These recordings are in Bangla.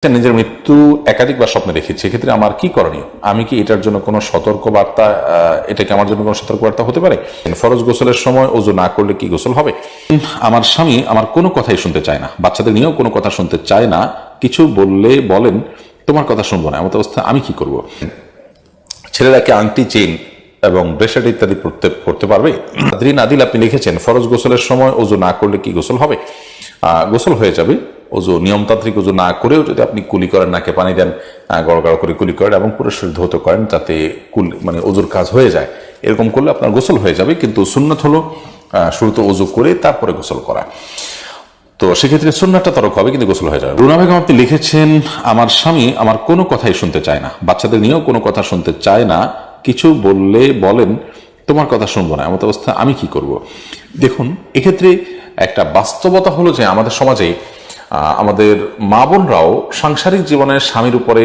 নিজের মৃত্যু একাধিকবার স্বপ্নে দেখেছি, এক্ষেত্রে আমার কি করণীয়? আমি কি এটার জন্য কোনো সতর্কবার্তা, এটা কি আমার জন্য কোনো সতর্কবার্তা হতে পারে? ফরজ গোসলের সময় ওযু না করলে কি গোসল হবে? আমার স্বামী আমার কোনো কথাই শুনতে চায় না, বাচ্চাদের নিয়েও কোনো কথা শুনতে চায় না। কিছু বললে বলেন তোমার কথা শুনবো না, এমন অবস্থা আমি কি করব? ছেলেরা কি আংটি, চেইন এবং ব্রেসলেট ইত্যাদি পড়তে পারবে? আদ্রিন আদিল আপনি লিখেছেন, ফরজ গোসলের সময় ওযু না করলে কি গোসল হবে? গোসল হয়ে যাবে। ওযু নিয়মতান্ত্রিক ওযু না করেও যদি আপনি কুলি করেন, নাকে পানি দেন, গড়গড় করে কুলি করেন এবং পুরো শরীর ধৌত করেন, তাতে ওযুর কাজ হয়ে যায়, এরকম করলে আপনার গোসল হয়ে যাবে। কিন্তু সুন্নাত হলো শুরুতে ওযু করে তারপরে গোসল করা। তো সেক্ষেত্রে সুন্নাতটা তরক হবে, কিন্তু গোসল হয়ে যাবে। রুনা বেগম আপনি লিখেছেন, আমার স্বামী আমার কোনো কথাই শুনতে চায় না, বাচ্চাদের নিয়েও কোনো কথা শুনতে চায় না। কিছু বললে বলেন তোমার কথা শুনবো না, এমন অবস্থা আমি কি করব? দেখুন, এক্ষেত্রে একটা বাস্তবতা হলো যে আমাদের সমাজে আমাদের মা বোনরাও সাংসারিক জীবনে স্বামীর উপরে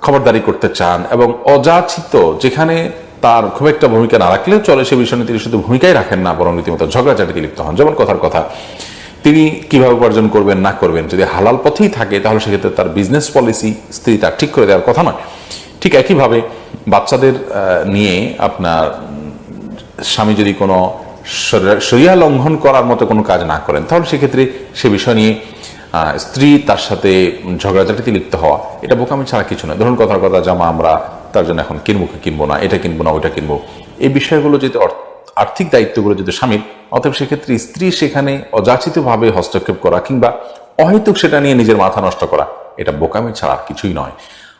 খবরদারি করতে চান এবং অযাচিত যেখানে তার খুব একটা ভূমিকা না রাখলেও চলে, সে বিষয়ে তিনি শুধু ভূমিকাই রাখেন না, বরং রীতিমতো ঝগড়াঝাটিতে লিপ্ত হন। যেমন কথার কথা, তিনি কিভাবে উপার্জন করবেন না করবেন, যদি হালাল পথেই থাকে তাহলে সেক্ষেত্রে তার বিজনেস পলিসি স্ত্রী তার ঠিক করে দেওয়ার কথা নয়। ঠিক একইভাবে বাচ্চাদের নিয়ে আপনার স্বামী যদি কোনো শরিয়া লঙ্ঘন করার মতো কোনো কাজ না করেন, তাহলে সেক্ষেত্রে সে বিষয় নিয়ে স্ত্রী তার সাথে ঝগড়াঝাটিতে লিপ্ত হওয়া, এটা বোকামি ছাড়া কিছু নয়। ধরুন কথার কথা, জামা আমরা তার জন্য এখন কিনবো না, এটা কিনবো না, ওইটা কিনবো, এই বিষয়গুলো যদি আর্থিক দায়িত্বগুলো যদি স্বামীর, অতএব সেক্ষেত্রে স্ত্রী সেখানে অযাচিতভাবে হস্তক্ষেপ করা কিংবা অহেতুক সেটা নিয়ে নিজের মাথা নষ্ট করা, এটা বোকামি ছাড়া কিছুই নয়।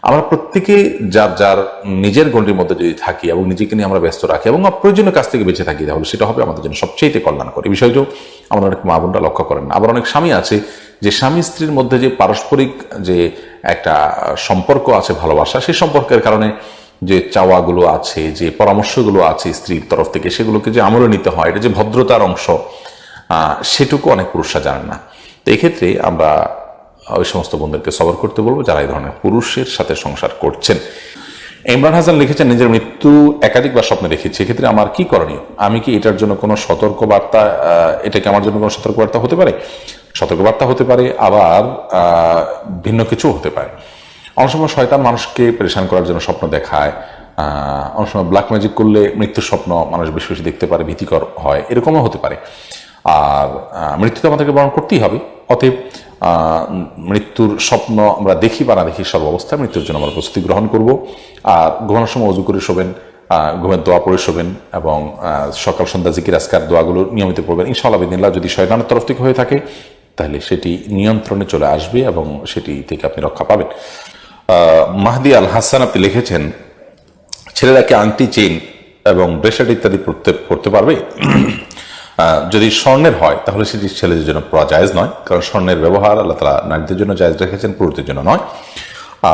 আমরা প্রত্যেকে যার যার নিজের গণ্ডির মধ্যে যদি থাকি এবং নিজেকে নিয়ে আমরা ব্যস্ত রাখি এবং অপ্রয়োজনীয় কাজ থেকে বেঁচে থাকি, তাহলে সেটা হবে আমাদের জন্য সবচেয়ে কল্যাণকর। এই বিষয়টাও আমরা অনেক মা বোনরা লক্ষ্য করেন না। আবার অনেক স্বামী আছে যে স্বামী স্ত্রীর মধ্যে যে পারস্পরিক যে একটা সম্পর্ক আছে, ভালোবাসা, সেই সম্পর্কের কারণে যে চাওয়াগুলো আছে, যে পরামর্শগুলো আছে স্ত্রীর তরফ থেকে, সেগুলোকে যে আমলে নিতে হয়, এটা যে ভদ্রতার অংশ, সেটুকু অনেক পুরুষরা জানেন না। তো এক্ষেত্রে আমরা ওই সমস্ত বন্ধুদেরকে সবর করতে বলবো যারা এই ধরনের পুরুষের সাথে সংসার করছেন। ইমরান হাসান লিখেছেন, নিজের মৃত্যু একাধিকবার স্বপ্নে দেখেছি, এক্ষেত্রে আমার কি করণীয়? আমি কি এটার জন্য কোনো সতর্কবার্তা, এটা কি আমার জন্য কোনো সতর্কবার্তা হতে পারে? সতর্কবার্তা হতে পারে, আবার ভিন্ন কিছু হতে পারে। অনেক সময় শয়তান মানুষকে পরেশান করার জন্য স্বপ্ন দেখায়। অনেক সময় ব্ল্যাক ম্যাজিক করলে মৃত্যুর স্বপ্ন মানুষ বেশি বেশি দেখতে পারে, ভীতিকর হয়, এরকমও হতে পারে। আর মৃত্যু তো আমাদেরকে বরণ করতেই হবে। অতএব মৃত্যুর স্বপ্ন আমরা দেখি বা না দেখি, সর্বাবস্থায় মৃত্যুর জন্য আমরা প্রস্তুতি গ্রহণ করব। আর ঘুমানোর সময় ওযু করে শোবেন, ঘুমের দোয়া পড়ে শোবেন এবং সকাল সন্ধ্যা জিকির আজকার দোয়াগুলো নিয়মিত পড়বেন। ইনশাআল্লাহ বিদিনিল্লাহ, যদি শয়তানের তরফ থেকে হয়ে থাকে তাহলে সেটি নিয়ন্ত্রণে চলে আসবে এবং সেটি থেকে আপনি রক্ষা পাবেন। মাহদি আল হাসান আপনি লিখেছেন, ছেলেরা কি আংটি, চেইন এবং ব্রেসলেট ইত্যাদি পড়তে পারবে? যদি স্বর্ণের হয় তাহলে সেটি ছেলেদের জন্য পড়া জায়েজ নয়, কারণ স্বর্ণের ব্যবহার আল্লাহ তাআলা নারীদের জন্য জায়েজ রেখেছেন, পুরুষদের জন্য নয়।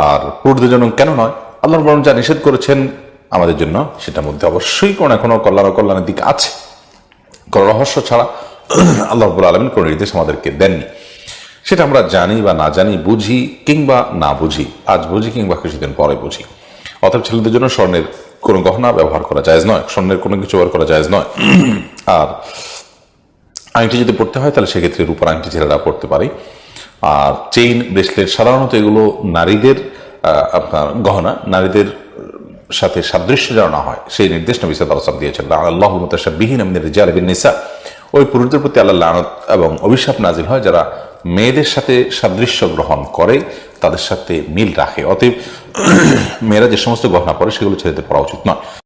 আর পুরুষদের জন্য কেন নয়? আল্লাহর বরং যা নিষেধ করেছেন আমাদের জন্য, সেটার মধ্যে অবশ্যই কোনো না কোনো কল্যাণের দিক আছে। কোনো রহস্য ছাড়া আল্লাহ রাব্বুল আলামিন কোনো নির্দেশ আমাদেরকে দেননি। সেটা আমরা জানি বা না জানি, বুঝি কিংবা না বুঝি, আজ বুঝি কিংবা কিছুদিন পরে বুঝি। অতএব ছেলেদের জন্য স্বর্ণের কোনো গহনা ব্যবহার করা জায়েজ নয়, স্বর্ণের কোনো কিছু ব্যবহার করা জায়েজ নয়। আর আংটি যদি পড়তে হয় তাহলে সেক্ষেত্রে রূপার আংটি ছেলেরা পড়তে পারে। আর চেইন, ব্রেসলেট সাধারণত এগুলো নারীদের আপনার গহনা, নারীদের সাথে সাদৃশ্য যেন না হয় সেই নির্দেশ নবী সাল্লাল্লাহু আলাইহি ওয়াসাল্লাম দিয়েছেন। আল্লাহুল মুতাশাব্বিহিনা মিনার রিজালি বিন নিসা, ওই পুরুষদের প্রতি আল্লাহর লানত এবং অভিশাপ নাজিল হয় যারা মেয়েদের সাথে সাদৃশ্য গ্রহণ করে, তাদের সাথে মিল রাখে। অতএব মেয়েরা যে সমস্ত গহনা পরে সেগুলো ছেলেদের পরা উচিত নয়।